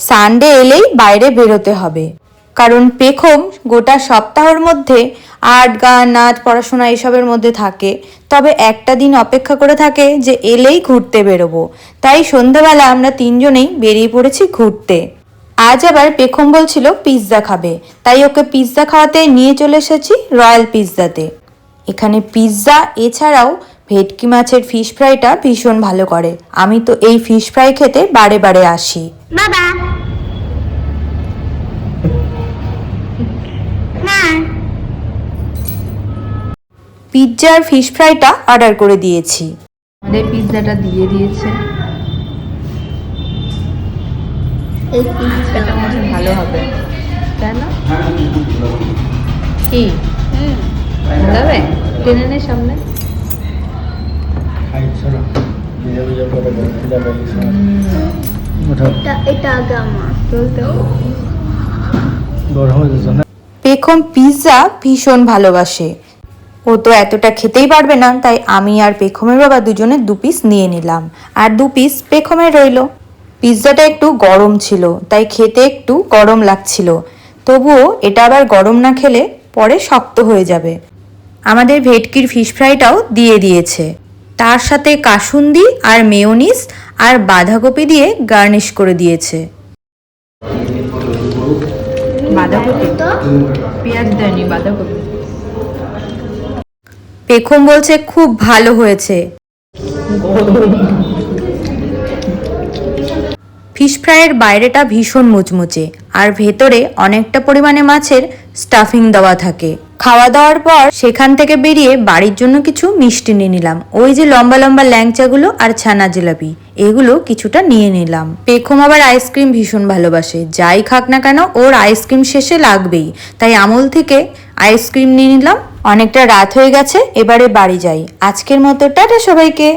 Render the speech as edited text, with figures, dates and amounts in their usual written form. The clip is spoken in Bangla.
সানডে এলেই বাইরে বেরোতে হবে, কারণ পেখম গোটা সপ্তাহের মধ্যে আর্ট, গান, নাচ, পড়াশোনা এসবের মধ্যে থাকে, তবে একটা দিন অপেক্ষা করে থাকে যে এলেই ঘুরতে বেরোবো। তাই সন্ধ্যাবেলা আমরা তিনজনেই বেরিয়ে পড়েছি ঘুরতে। আজ আবার পেখম বলছিল পিৎজা খাবে, তাই ওকে পিৎজা খাওয়াতে নিয়ে চলে এসেছি রয়্যাল পিৎজাতে। এখানে পিৎজা এছাড়াও ভেটকি মাছের ফিশ ফ্রাইটা ভীষণ ভালো করে। আমি তো এই ফিশ ফ্রাই খেতে বারে বারে আসি। বাবা পিৎজা আর ফিশ ফ্রাইটা অর্ডার করে দিয়েছি। আমাদের পিৎজাটা দিয়ে দিয়েছে। এই পিৎজাটা মনে হয় ভালো হবে, তাই না? কি ভালো হবে? টেনে নে সামনে। এটা আগে আমার পেখম পিৎজা ভীষণ ভালোবাসে। ও তো এতটা খেতেই পারবে না, তাই আমি আর পেখমের বাবা দুজনে 2 পিস নিয়ে নিলাম, আর 2 পিস পেখমের রইল। পিৎজাটা একটু গরম ছিল, তাই খেতে একটু গরম লাগছিল। তবুও এটা আবার গরম না খেলে পরে শক্ত হয়ে যাবে। আমাদের ভেটকির ফিশ ফ্রাইটাও দিয়ে দিয়েছে, তার সাথে কাসুন্দি আর মেয়োনিজ আর বাঁধাকপি দিয়ে গার্নিশ করে দিয়েছে। বাঁধাকপি, পেঁয়াজ দেয়নি, বাঁধাকপি। পেখম বলছে খুব ভালো হয়েছে। ফিশ ফ্রাইয়ের বাইরেটা ভীষণ মুচমুচে, আর ভেতরে অনেকটা পরিমাণে মাছের স্টাফিং দেওয়া থাকে। খাওয়া দাওয়ার পর সেখান থেকে বেরিয়ে বাড়ির জন্য কিছু মিষ্টি নিয়ে নিলাম। ওই যে লম্বা লম্বা ল্যাংচাগুলো আর ছানা জিলাপি, এগুলো কিছুটা নিয়ে নিলাম। পেখম আবার আইসক্রিম ভীষণ ভালোবাসে, যাই খাক না কেন ওর আইসক্রিম শেষে লাগবেই, তাই আমুল থেকে আইসক্রিম নিয়ে নিলাম। অনেকটা রাত হয়ে গেছে, এবারে বাড়ি যাই। আজকের মতো টাটা সবাইকে।